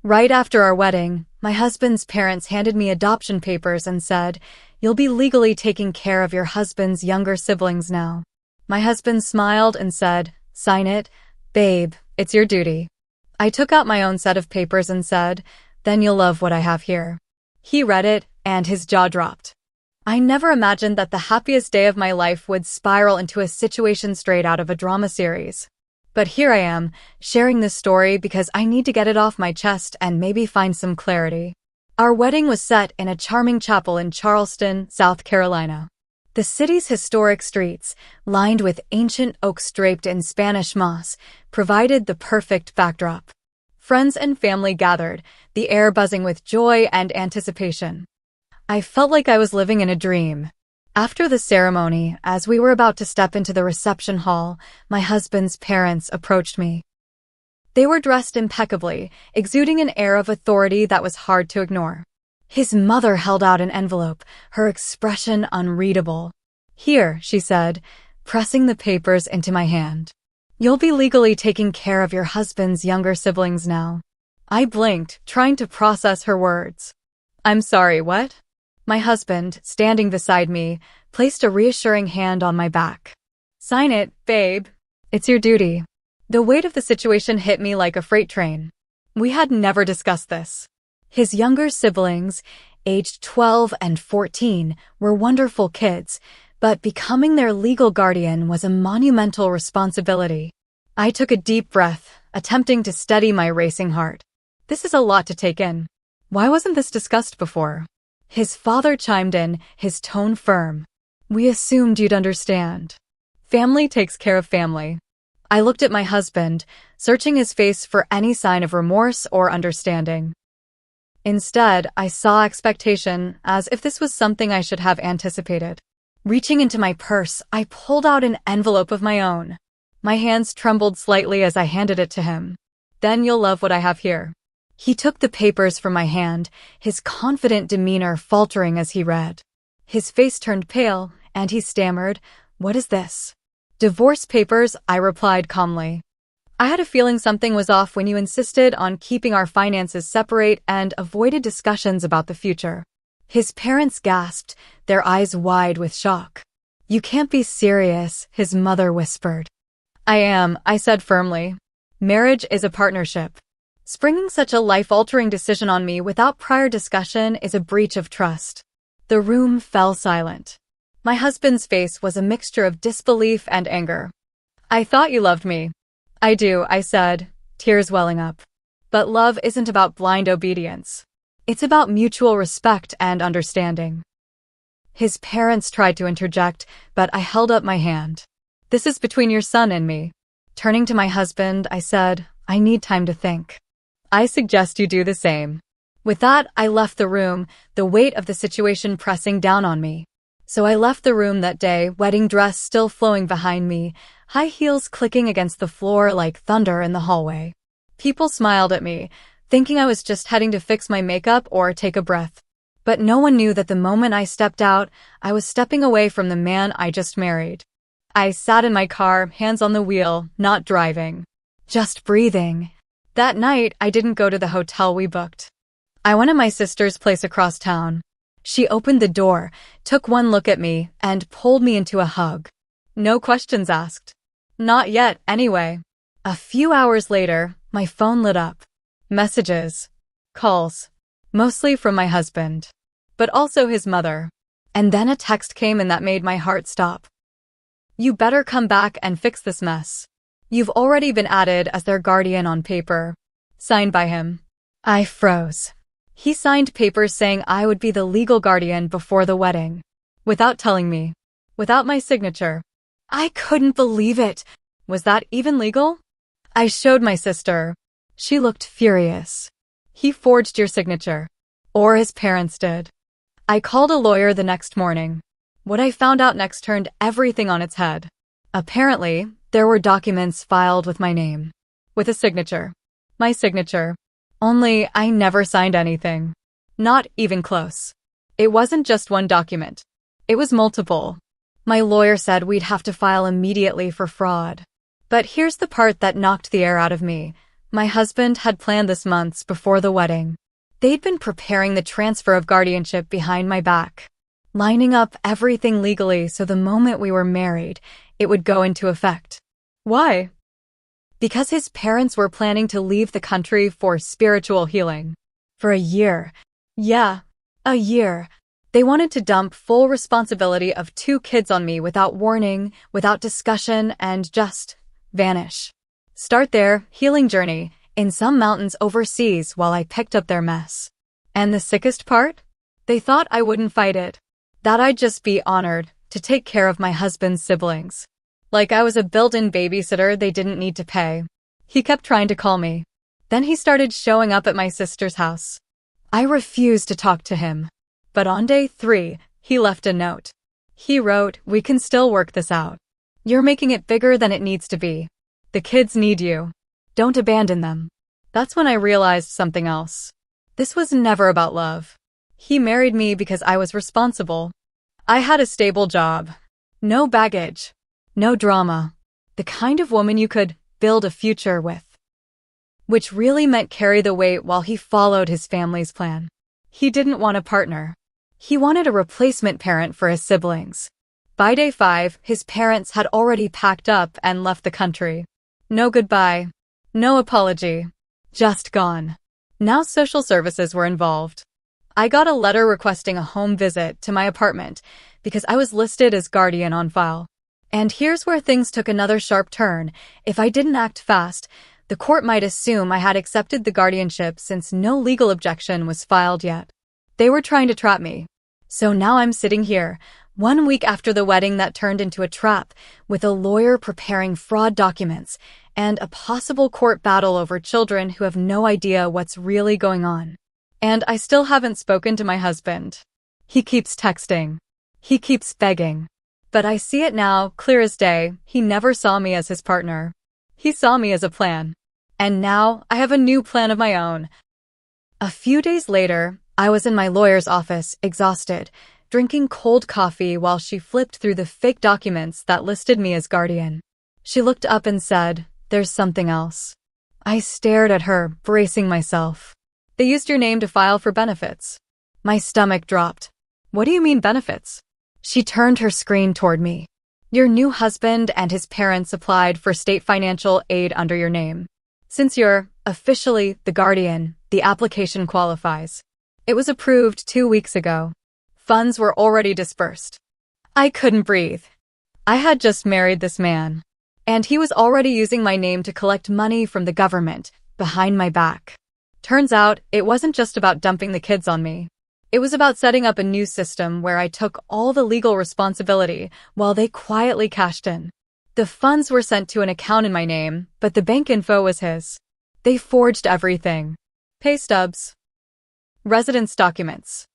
Right after our wedding, my husband's parents handed me adoption papers and said, "You'll be legally taking care of your husband's younger siblings now." My husband smiled and said, "Sign it, babe, it's your duty." I took out my own set of papers and said, "Then you'll love what I have here." He read it, and his jaw dropped. I never imagined that the happiest day of my life would spiral into a situation straight out of a drama series. But here I am, sharing this story because I need to get it off my chest and maybe find some clarity. Our wedding was set in a charming chapel in Charleston, South Carolina. The city's historic streets, lined with ancient oaks draped in Spanish moss, provided the perfect backdrop. Friends and family gathered, the air buzzing with joy and anticipation. I felt like I was living in a dream. After the ceremony, as we were about to step into the reception hall, my husband's parents approached me. They were dressed impeccably, exuding an air of authority that was hard to ignore. His mother held out an envelope, her expression unreadable. "Here," she said, pressing the papers into my hand. "You'll be legally taking care of your husband's younger siblings now." I blinked, trying to process her words. "I'm sorry, what?" My husband, standing beside me, placed a reassuring hand on my back. "Sign it, babe. It's your duty." The weight of the situation hit me like a freight train. We had never discussed this. His younger siblings, aged 12 and 14, were wonderful kids, but becoming their legal guardian was a monumental responsibility. I took a deep breath, attempting to steady my racing heart. This is a lot to take in. Why wasn't this discussed before? His father chimed in, his tone firm. "We assumed you'd understand. Family takes care of family." I looked at my husband, searching his face for any sign of remorse or understanding. Instead, I saw expectation, as if this was something I should have anticipated. Reaching into my purse, I pulled out an envelope of my own. My hands trembled slightly as I handed it to him. "Then you'll love what I have here." He took the papers from my hand, his confident demeanor faltering as he read. His face turned pale, and he stammered, "What is this?" "Divorce papers," I replied calmly. "I had a feeling something was off when you insisted on keeping our finances separate and avoided discussions about the future." His parents gasped, their eyes wide with shock. "You can't be serious," his mother whispered. "I am," I said firmly. "Marriage is a partnership. Springing such a life-altering decision on me without prior discussion is a breach of trust." The room fell silent. My husband's face was a mixture of disbelief and anger. "I thought you loved me." "I do," I said, tears welling up. "But love isn't about blind obedience. It's about mutual respect and understanding." His parents tried to interject, but I held up my hand. "This is between your son and me." Turning to my husband, I said, "I need time to think." "I suggest you do the same." With that, I left the room, the weight of the situation pressing down on me. So I left the room that day, wedding dress still flowing behind me, high heels clicking against the floor like thunder in the hallway. People smiled at me, thinking I was just heading to fix my makeup or take a breath. But no one knew that the moment I stepped out, I was stepping away from the man I just married. I sat in my car, hands on the wheel, not driving. Just breathing. That night, I didn't go to the hotel we booked. I went to my sister's place across town. She opened the door, took one look at me, and pulled me into a hug. No questions asked. Not yet, anyway. A few hours later, my phone lit up. Messages. Calls. Mostly from my husband. But also his mother. And then a text came in that made my heart stop. "You better come back and fix this mess. You've already been added as their guardian on paper." Signed by him. I froze. He signed papers saying I would be the legal guardian before the wedding. Without telling me. Without my signature. I couldn't believe it. Was that even legal? I showed my sister. She looked furious. "He forged your signature." Or his parents did. I called a lawyer the next morning. What I found out next turned everything on its head. Apparently, there were documents filed with my name. With a signature. My signature. Only I never signed anything. Not even close. It wasn't just one document. It was multiple. My lawyer said we'd have to file immediately for fraud. But here's the part that knocked the air out of me. My husband had planned this months before the wedding. They'd been preparing the transfer of guardianship behind my back, lining up everything legally so the moment we were married, it would go into effect. Why? Because his parents were planning to leave the country for spiritual healing. For a year. Yeah, a year. They wanted to dump full responsibility of 2 kids on me without warning, without discussion, and just vanish. Start their healing journey in some mountains overseas while I picked up their mess. And the sickest part? They thought I wouldn't fight it. That I'd just be honored to take care of my husband's siblings. Like I was a built-in babysitter they didn't need to pay. He kept trying to call me. Then he started showing up at my sister's house. I refused to talk to him. But on day 3, he left a note. He wrote, "We can still work this out. You're making it bigger than it needs to be. The kids need you. Don't abandon them." That's when I realized something else. This was never about love. He married me because I was responsible. I had a stable job. No baggage. No drama. The kind of woman you could build a future with. Which really meant carry the weight while he followed his family's plan. He didn't want a partner. He wanted a replacement parent for his siblings. By day 5, his parents had already packed up and left the country. No goodbye. No apology. Just gone. Now social services were involved. I got a letter requesting a home visit to my apartment because I was listed as guardian on file. And here's where things took another sharp turn. If I didn't act fast, the court might assume I had accepted the guardianship since no legal objection was filed yet. They were trying to trap me. So now I'm sitting here, 1 week after the wedding that turned into a trap, with a lawyer preparing fraud documents and a possible court battle over children who have no idea what's really going on. And I still haven't spoken to my husband. He keeps texting. He keeps begging. But I see it now, clear as day, he never saw me as his partner. He saw me as a plan. And now, I have a new plan of my own. A few days later, I was in my lawyer's office, exhausted, drinking cold coffee while she flipped through the fake documents that listed me as guardian. She looked up and said, "There's something else." I stared at her, bracing myself. "They used your name to file for benefits." My stomach dropped. "What do you mean benefits?" She turned her screen toward me. "Your new husband and his parents applied for state financial aid under your name. Since you're officially the guardian, the application qualifies. It was approved 2 weeks ago. Funds were already dispersed." I couldn't breathe. I had just married this man, and he was already using my name to collect money from the government, behind my back. Turns out, it wasn't just about dumping the kids on me. It was about setting up a new system where I took all the legal responsibility while they quietly cashed in. The funds were sent to an account in my name, but the bank info was his. They forged everything. Pay stubs. Residence documents.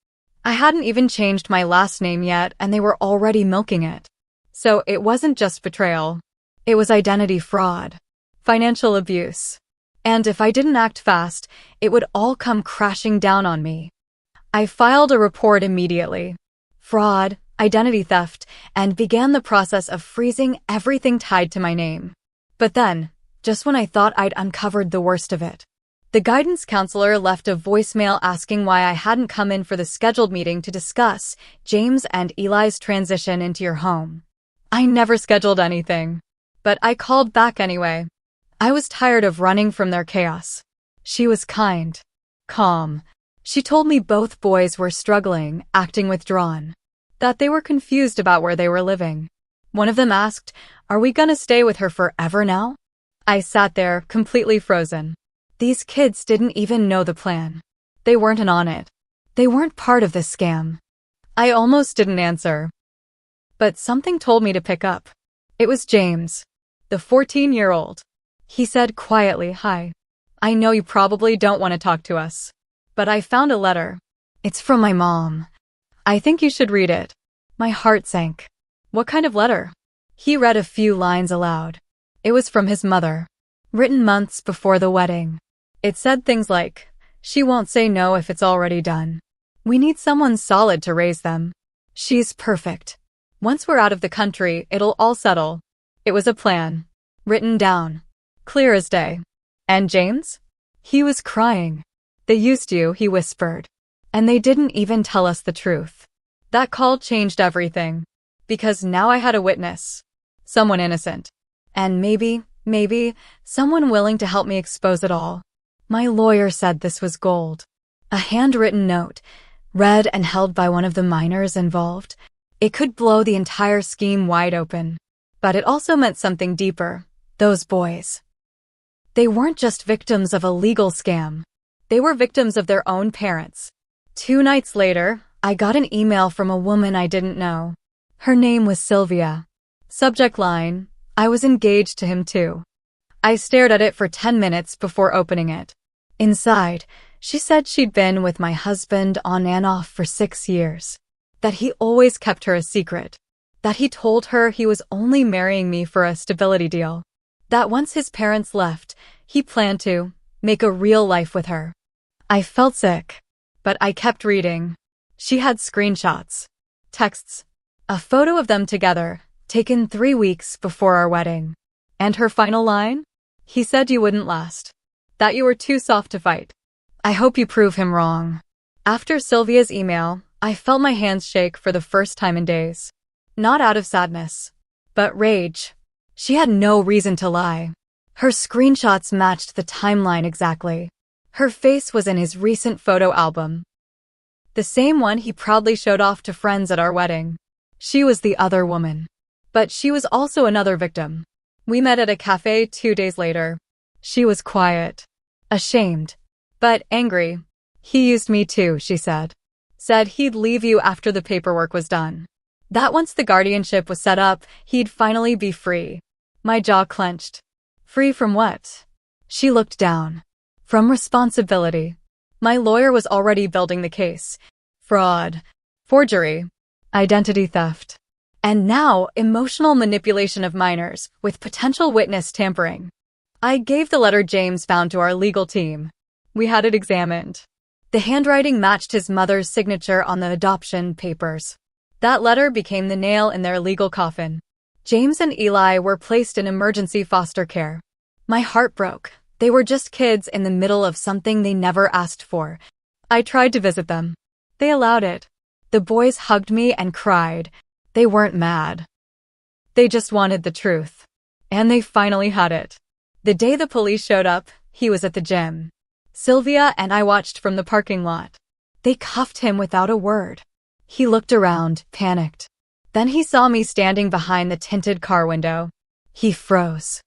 I hadn't even changed my last name yet, and they were already milking it. So it wasn't just betrayal. It was identity fraud. Financial abuse. And if I didn't act fast, it would all come crashing down on me. I filed a report immediately. Fraud, identity theft, and began the process of freezing everything tied to my name. But then, just when I thought I'd uncovered the worst of it, the guidance counselor left a voicemail asking why I hadn't come in for the scheduled meeting to discuss James and Eli's transition into your home. I never scheduled anything. But I called back anyway. I was tired of running from their chaos. She was kind. Calm. She told me both boys were struggling, acting withdrawn. That they were confused about where they were living. One of them asked, "Are we gonna stay with her forever now?" I sat there, completely frozen. These kids didn't even know the plan. They weren't in on it. They weren't part of this scam. I almost didn't answer. But something told me to pick up. It was James, the 14-year-old. He said quietly, "Hi. I know you probably don't want to talk to us. But I found a letter. It's from my mom. I think you should read it." My heart sank. "What kind of letter?" He read a few lines aloud. It was from his mother, written months before the wedding. It said things like, "She won't say no if it's already done. We need someone solid to raise them. She's perfect. Once we're out of the country, it'll all settle." It was a plan. Written down. Clear as day. And James? He was crying. They used you, he whispered. And they didn't even tell us the truth. That call changed everything. Because now I had a witness. Someone innocent. And maybe, someone willing to help me expose it all. My lawyer said this was gold. A handwritten note, read and held by one of the minors involved. It could blow the entire scheme wide open. But it also meant something deeper. Those boys. They weren't just victims of a legal scam. They were victims of their own parents. 2 nights later, I got an email from a woman I didn't know. Her name was Sylvia. Subject line, I was engaged to him too. I stared at it for 10 minutes before opening it. Inside, she said she'd been with my husband on and off for 6 years. That he always kept her a secret. That he told her he was only marrying me for a stability deal. That once his parents left, he planned to make a real life with her. I felt sick, but I kept reading. She had screenshots, texts, a photo of them together, taken 3 weeks before our wedding. And her final line? He said you wouldn't last. That you were too soft to fight. I hope you prove him wrong. After Sylvia's email, I felt my hands shake for the first time in days. Not out of sadness, but rage. She had no reason to lie. Her screenshots matched the timeline exactly. Her face was in his recent photo album. The same one he proudly showed off to friends at our wedding. She was the other woman. But she was also another victim. We met at a cafe 2 days later. She was quiet, ashamed, but angry. He used me too, she said. Said he'd leave you after the paperwork was done. That once the guardianship was set up, he'd finally be free. My jaw clenched. Free from what? She looked down. From responsibility. My lawyer was already building the case. Fraud, forgery, identity theft. And now, emotional manipulation of minors, with potential witness tampering. I gave the letter James found to our legal team. We had it examined. The handwriting matched his mother's signature on the adoption papers. That letter became the nail in their legal coffin. James and Eli were placed in emergency foster care. My heart broke. They were just kids in the middle of something they never asked for. I tried to visit them. They allowed it. The boys hugged me and cried. They weren't mad. They just wanted the truth. And they finally had it. The day the police showed up, he was at the gym. Sylvia and I watched from the parking lot. They cuffed him without a word. He looked around, panicked. Then he saw me standing behind the tinted car window. He froze.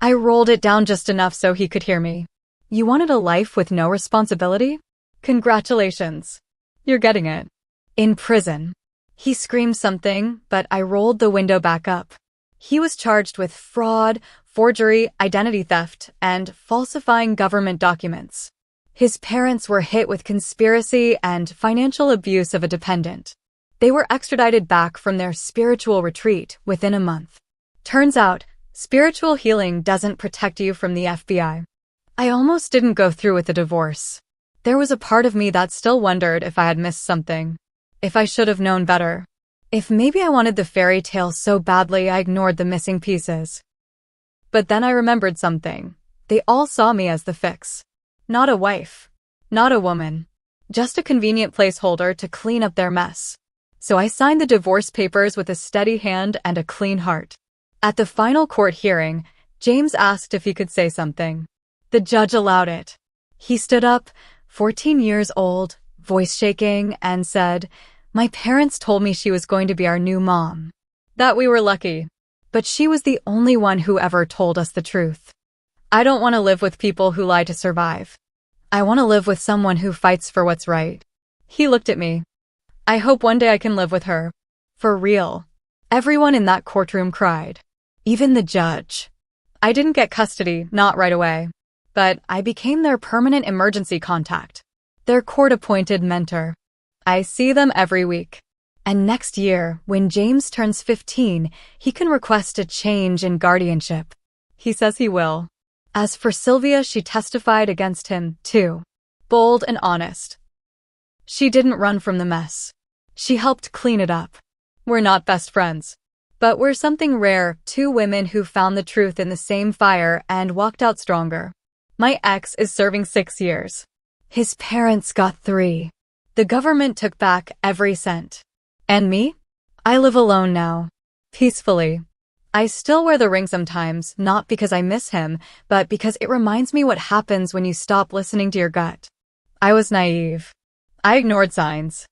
I rolled it down just enough so he could hear me. You wanted a life with no responsibility? Congratulations. You're getting it. In prison. He screamed something, but I rolled the window back up. He was charged with fraud, forgery, identity theft, and falsifying government documents. His parents were hit with conspiracy and financial abuse of a dependent. They were extradited back from their spiritual retreat within a month. Turns out, spiritual healing doesn't protect you from the FBI. I almost didn't go through with the divorce. There was a part of me that still wondered if I had missed something. If I should have known better. If maybe I wanted the fairy tale so badly I ignored the missing pieces. But then I remembered something. They all saw me as the fix. Not a wife. Not a woman. Just a convenient placeholder to clean up their mess. So I signed the divorce papers with a steady hand and a clean heart. At the final court hearing, James asked if he could say something. The judge allowed it. He stood up, 14 years old, voice shaking, and said, "My parents told me she was going to be our new mom. That we were lucky. But she was the only one who ever told us the truth. I don't want to live with people who lie to survive. I want to live with someone who fights for what's right." He looked at me. I hope one day I can live with her. For real. Everyone in that courtroom cried. Even the judge. I didn't get custody, not right away. But I became their permanent emergency contact. Their court-appointed mentor. I see them every week. And next year, when James turns 15, he can request a change in guardianship. He says he will. As for Sylvia, she testified against him, too. Bold and honest. She didn't run from the mess. She helped clean it up. We're not best friends. But we're something rare, 2 women who found the truth in the same fire and walked out stronger. My ex is serving 6 years. His parents got 3. The government took back every cent. And me? I live alone now. Peacefully. I still wear the ring sometimes, not because I miss him, but because it reminds me what happens when you stop listening to your gut. I was naive. I ignored signs.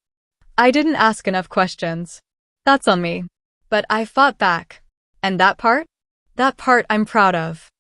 I didn't ask enough questions. That's on me. But I fought back. And that part? That part I'm proud of.